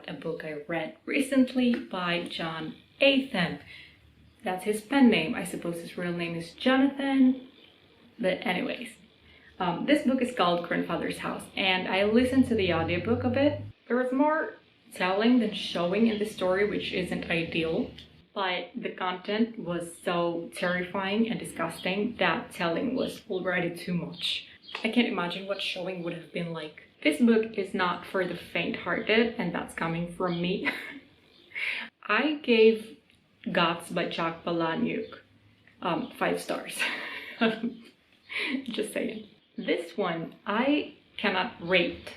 a book I read recently by Jon Athan. That's his pen name. I suppose his real name is Jon Athan. But anyways, this book is called Grandfather's House, and I listened to the audiobook of it. There was more telling than showing in the story, which isn't ideal, but the content was so terrifying and disgusting that telling was already too much. I can't imagine what showing would have been like. This book is not for the faint-hearted, and that's coming from me. I gave Guts by Jack Palahniuk 5 stars. Just saying. This one I cannot rate.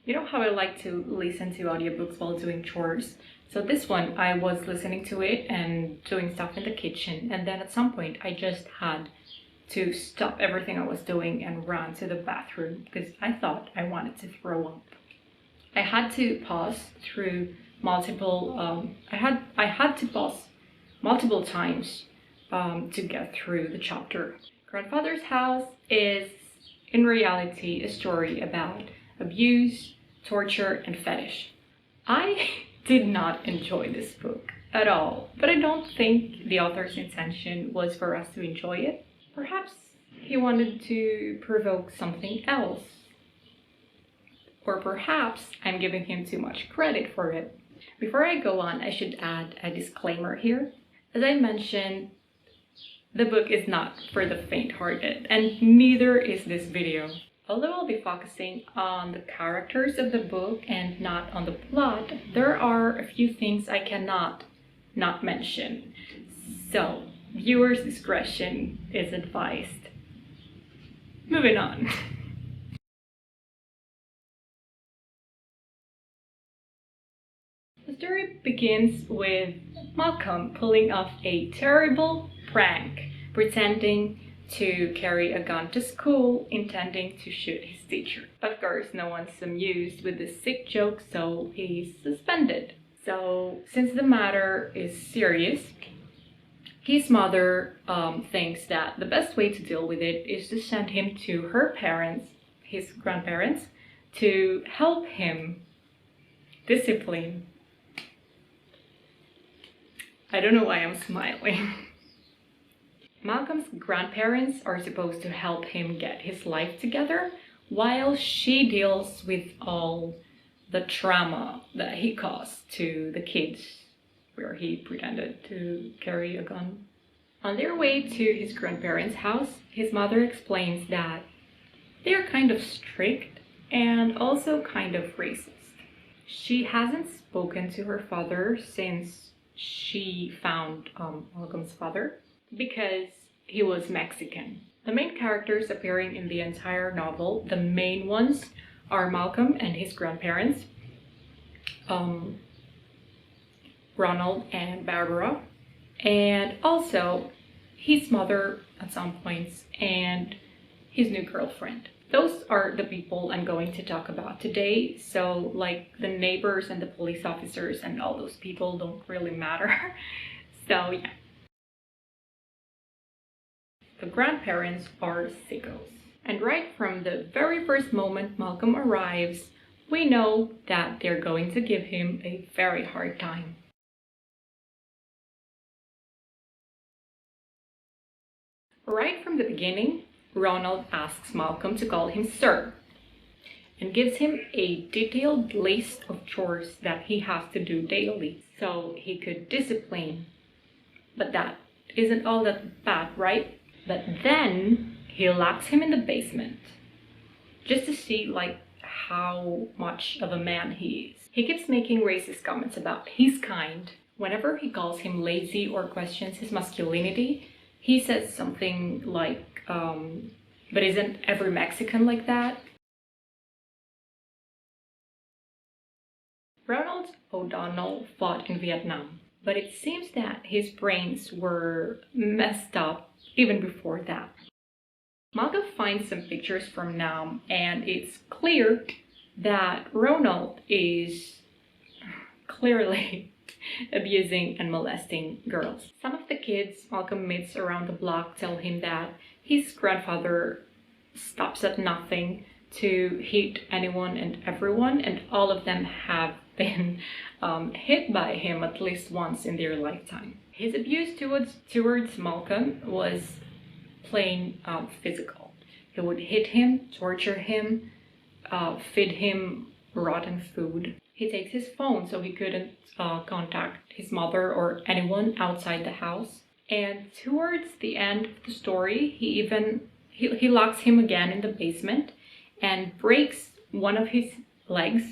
You know how I like to listen to audiobooks while doing chores? So this one, I was listening to it and doing stuff in the kitchen, and then at some point I just had to stop everything I was doing and run to the bathroom because I thought I wanted to throw up. I had to pause through multiple I had to pause multiple times to get through the chapter. Grandfather's House is in reality a story about abuse, torture, and fetish. I did not enjoy this book at all, but I don't think the author's intention was for us to enjoy it. Perhaps he wanted to provoke something else. Or perhaps I'm giving him too much credit for it. Before I go on, I should add a disclaimer here. As I mentioned, the book is not for the faint-hearted, and neither is this video. Although I'll be focusing on the characters of the book and not on the plot, there are a few things I cannot not mention. So, viewers' discretion is advised. Moving on. The story begins with Malcolm pulling off a terrible prank, pretending to carry a gun to school, intending to shoot his teacher. Of course, no one's amused with this sick joke, so he's suspended. So, since the matter is serious, his mother thinks that the best way to deal with it is to send him to her parents, his grandparents, to help him discipline. I don't know why I'm smiling. Malcolm's grandparents are supposed to help him get his life together while she deals with all the trauma that he caused to the kids where he pretended to carry a gun. On their way to his grandparents' house, his mother explains that they're kind of strict and also kind of racist. She hasn't spoken to her father since she found Malcolm's father because he was Mexican. The main characters appearing in the entire novel, the main ones, are Malcolm and his grandparents, Ronald and Barbara, and also his mother at some points and his new girlfriend. Those are the people I'm going to talk about today, so like the neighbors and the police officers and all those people don't really matter. So yeah. The grandparents are sickos. And right from the very first moment Malcolm arrives, we know that they're going to give him a very hard time. Right from the beginning, Ronald asks Malcolm to call him sir and gives him a detailed list of chores that he has to do daily so he could discipline. But that isn't all that bad, right? But then he locks him in the basement just to see like how much of a man he is. He keeps making racist comments about his kind. Whenever he calls him lazy or questions his masculinity, he says something like, but isn't every Mexican like that? Ronald O'Donnell fought in Vietnam, but it seems that his brains were messed up even before that. Malcolm finds some pictures from Nam, and it's clear that Ronald is clearly abusing and molesting girls. Some of the kids Malcolm meets around the block tell him that his grandfather stops at nothing to hit anyone and everyone, and all of them have been hit by him at least once in their lifetime. His abuse towards Malcolm was plain physical. He would hit him, torture him, feed him rotten food. He takes his phone so he couldn't contact his mother or anyone outside the house. And towards the end of the story, he locks him again in the basement and breaks one of his legs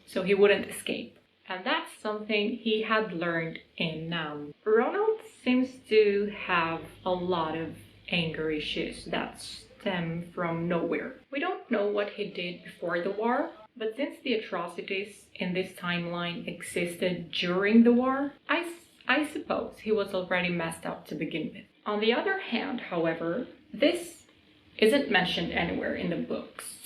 so he wouldn't escape. And that's something he had learned in Nam. Ronald seems to have a lot of anger issues that stem from nowhere. We don't know what he did before the war, but since the atrocities in this timeline existed during the war, I suppose he was already messed up to begin with. On the other hand, however, this isn't mentioned anywhere in the books,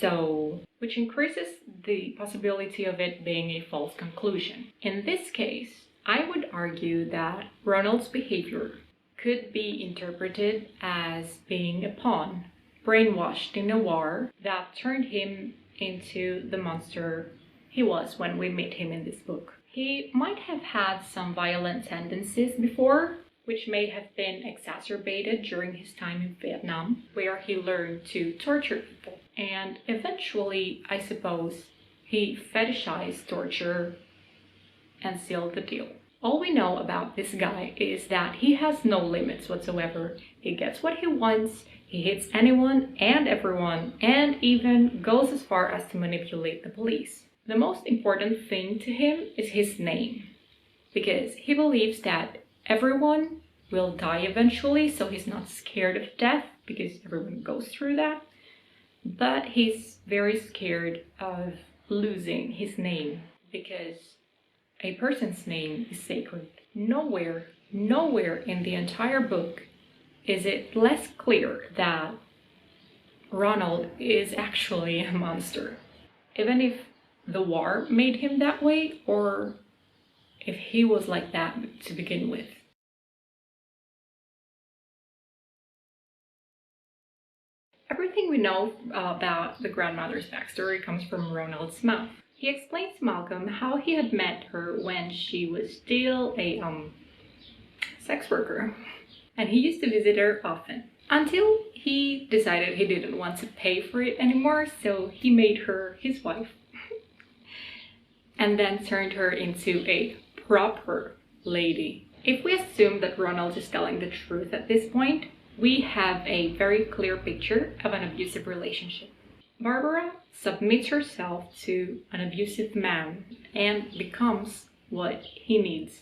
which increases the possibility of it being a false conclusion. In this case, I would argue that Ronald's behavior could be interpreted as being a pawn, brainwashed in a war that turned him into the monster he was when we meet him in this book. He might have had some violent tendencies before, which may have been exacerbated during his time in Vietnam, where he learned to torture people. And eventually, I suppose, he fetishized torture and sealed the deal. All we know about this guy is that he has no limits whatsoever. He gets what he wants, he hits anyone and everyone, and even goes as far as to manipulate the police. The most important thing to him is his name, because he believes that everyone will die eventually, so he's not scared of death, because everyone goes through that. But he's very scared of losing his name, because a person's name is sacred. Nowhere in the entire book is it less clear that Ronald is actually a monster. Even if the war made him that way, or if he was like that to begin with. Everything we know about the grandmother's backstory comes from Ronald's mouth. He explains to Malcolm how he had met her when she was still a sex worker, and he used to visit her often, until he decided he didn't want to pay for it anymore, so he made her his wife and then turned her into a proper lady. If we assume that Ronald is telling the truth at this point, we have a very clear picture of an abusive relationship. Barbara submits herself to an abusive man and becomes what he needs.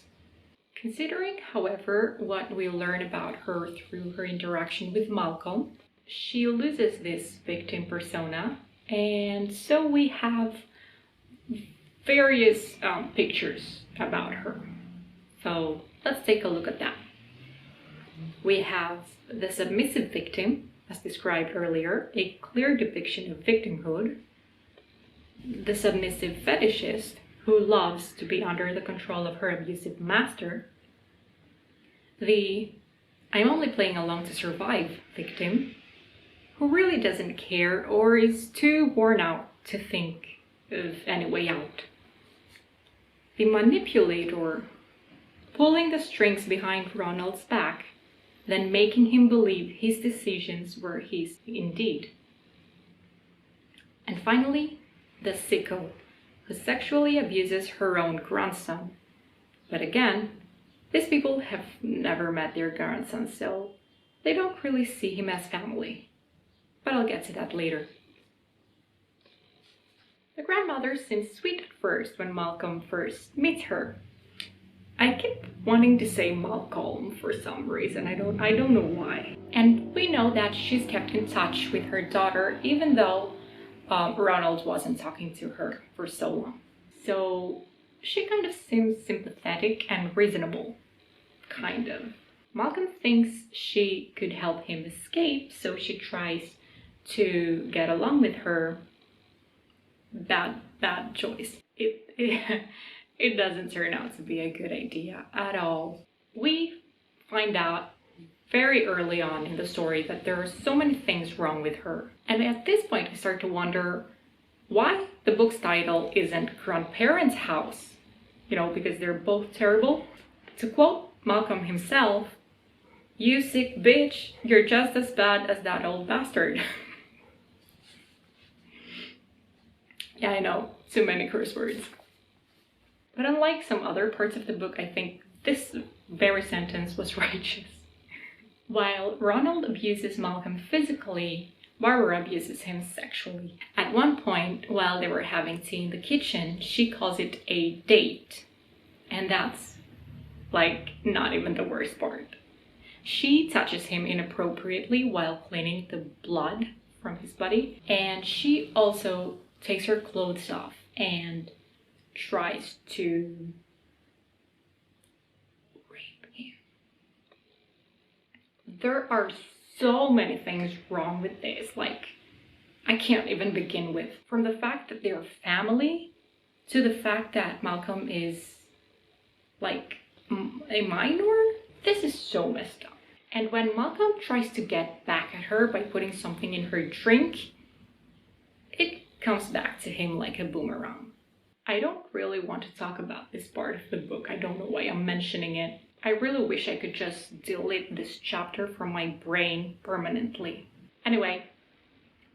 Considering, however, what we learn about her through her interaction with Malcolm, she loses this victim persona, and so we have various pictures about her. So let's take a look at that. We have the submissive victim, as described earlier, a clear depiction of victimhood. The submissive fetishist, who loves to be under the control of her abusive master. The I'm only playing along to survive victim, who really doesn't care or is too worn out to think of any way out. The manipulator, pulling the strings behind Ronald's back, then making him believe his decisions were his indeed. And finally, the sicko, who sexually abuses her own grandson. But again, these people have never met their grandson, so they don't really see him as family. But I'll get to that later. The grandmother seems sweet at first when Malcolm first meets her. I keep wanting to say Malcolm for some reason, I don't know why. And we know that she's kept in touch with her daughter even though Ronald wasn't talking to her for so long. So she kind of seems sympathetic and reasonable, kind of. Malcolm thinks she could help him escape, so she tries to get along with her. Bad choice. It doesn't turn out to be a good idea at all. We find out very early on in the story that there are so many things wrong with her. And at this point, I start to wonder why the book's title isn't Grandparents' House, because they're both terrible. To quote Malcolm himself, "You sick bitch, you're just as bad as that old bastard." Yeah, I know, too many curse words. But unlike some other parts of the book, I think this very sentence was righteous. While Ronald abuses Malcolm physically, Barbara abuses him sexually. At one point, while they were having tea in the kitchen, she calls it a date. And that's, not even the worst part. She touches him inappropriately while cleaning the blood from his body. And she also takes her clothes off and tries to rape him. There are so many things wrong with this. I can't even begin with. From the fact that they're family to the fact that Malcolm is a minor. This is so messed up. And when Malcolm tries to get back at her by putting something in her drink, it comes back to him like a boomerang. I don't really want to talk about this part of the book. I don't know why I'm mentioning it. I really wish I could just delete this chapter from my brain permanently. Anyway,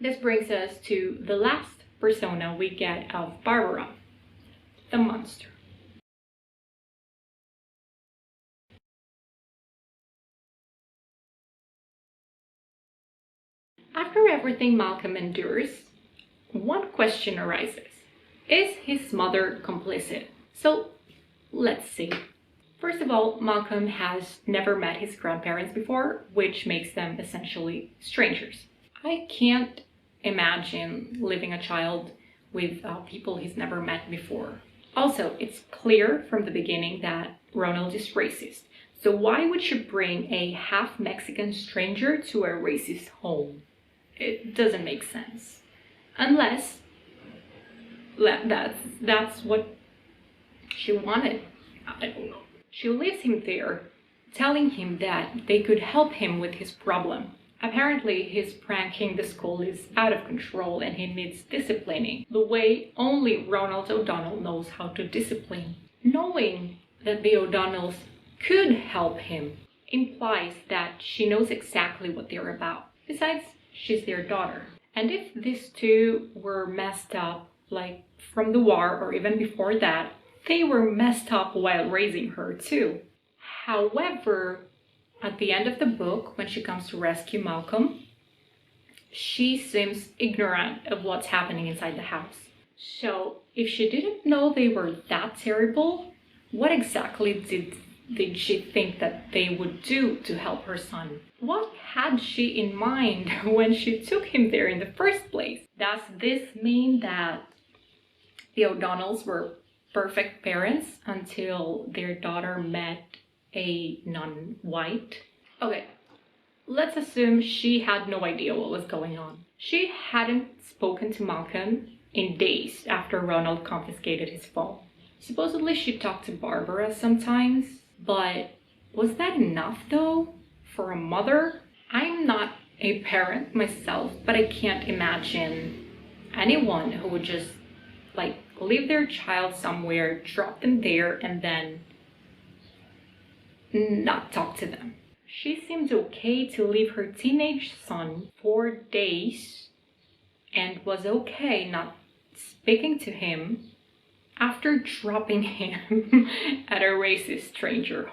this brings us to the last persona we get of Barbara, the monster. After everything Malcolm endures, one question arises. Is his mother complicit? So, let's see. First of all, Malcolm has never met his grandparents before, which makes them essentially strangers. I can't imagine living a child with people he's never met before. Also, it's clear from the beginning that Ronald is racist. So why would you bring a half-Mexican stranger to a racist home? It doesn't make sense. Unless that's what she wanted. I don't know. She leaves him there, telling him that they could help him with his problem. Apparently, his pranking the school is out of control and he needs disciplining, the way only Ronald O'Donnell knows how to discipline. Knowing that the O'Donnells could help him implies that she knows exactly what they're about. Besides, she's their daughter. And if these two were messed up, from the war or even before that, they were messed up while raising her too. However, at the end of the book, when she comes to rescue Malcolm, she seems ignorant of what's happening inside the house. So, if she didn't know they were that terrible, what exactly did she think that they would do to help her son? What had she in mind when she took him there in the first place? Does this mean that the O'Donnells were perfect parents until their daughter met a non-white? Okay, let's assume she had no idea what was going on. She hadn't spoken to Malcolm in days after Ronald confiscated his phone. Supposedly she talked to Barbara sometimes, but was that enough though for a mother? I'm not a parent myself, but I can't imagine anyone who would just leave their child somewhere, drop them there, and then not talk to them. She seemed okay to leave her teenage son for days and was okay not speaking to him after dropping him at a racist stranger's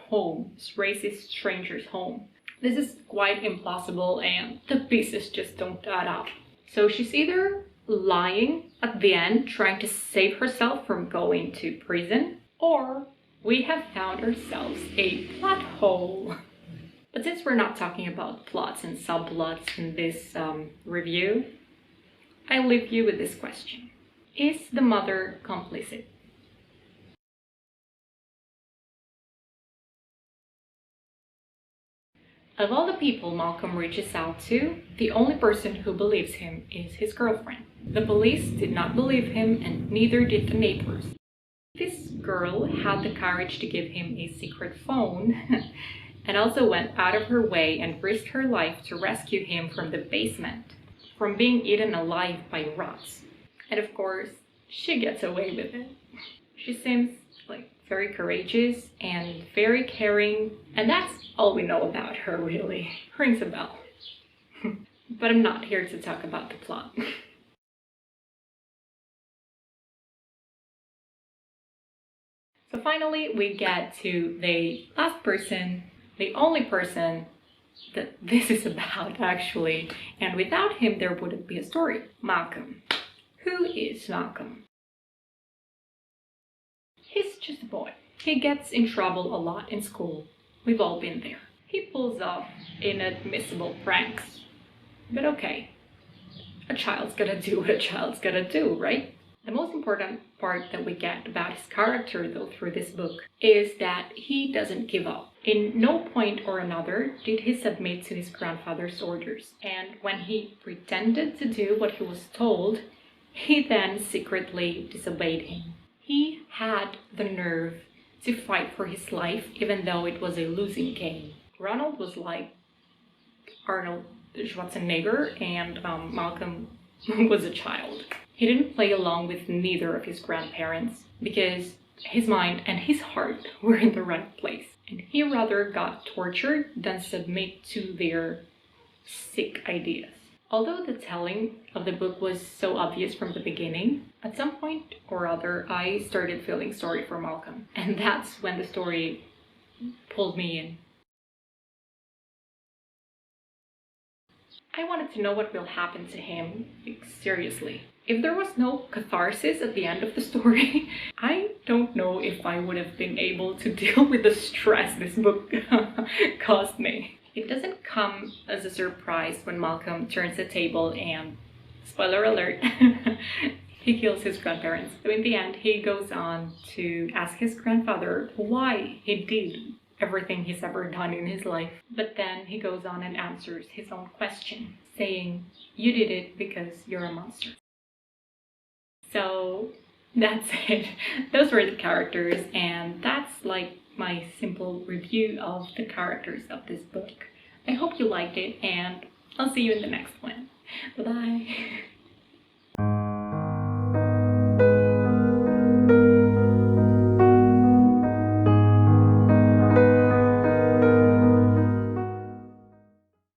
home. This is quite implausible and the pieces just don't add up. So she's either lying at the end, trying to save herself from going to prison, or we have found ourselves a plot hole. But since we're not talking about plots and subplots in this review, I leave you with this question. Is the mother complicit? Of all the people Malcolm reaches out to, the only person who believes him is his girlfriend. The police did not believe him, and neither did the neighbors. This girl had the courage to give him a secret phone, and also went out of her way and risked her life to rescue him from the basement, from being eaten alive by rats. And of course, she gets away with it. She seems like very courageous and very caring, and that's all we know about her, really. Rings a bell. But I'm not here to talk about the plot. So finally, we get to the last person, the only person that this is about, actually. And without him, there wouldn't be a story. Malcolm. Who is Malcolm? He's just a boy. He gets in trouble a lot in school. We've all been there. He pulls off inadmissible pranks. But okay, a child's gotta do what a child's gotta do, right? The most important part that we get about his character, though, through this book is that he doesn't give up. In no point or another did he submit to his grandfather's orders. And when he pretended to do what he was told, he then secretly disobeyed him. He had the nerve to fight for his life, even though it was a losing game. Ronald was like Arnold Schwarzenegger, and Malcolm was a child. He didn't play along with neither of his grandparents because his mind and his heart were in the right place. And he rather got tortured than submit to their sick ideas. Although the telling of the book was so obvious from the beginning, at some point or other I started feeling sorry for Malcolm. And that's when the story pulled me in. I wanted to know what will happen to him, like, seriously. If there was no catharsis at the end of the story, I don't know if I would have been able to deal with the stress this book caused me. It doesn't come as a surprise when Malcolm turns the table and, spoiler alert, he kills his grandparents. So in the end, he goes on to ask his grandfather why he did everything he's ever done in his life. But then he goes on and answers his own question, saying, "You did it because you're a monster." So that's it. Those were the characters, and that's like my simple review of the characters of this book. I hope you liked it, and I'll see you in the next one. Bye-bye.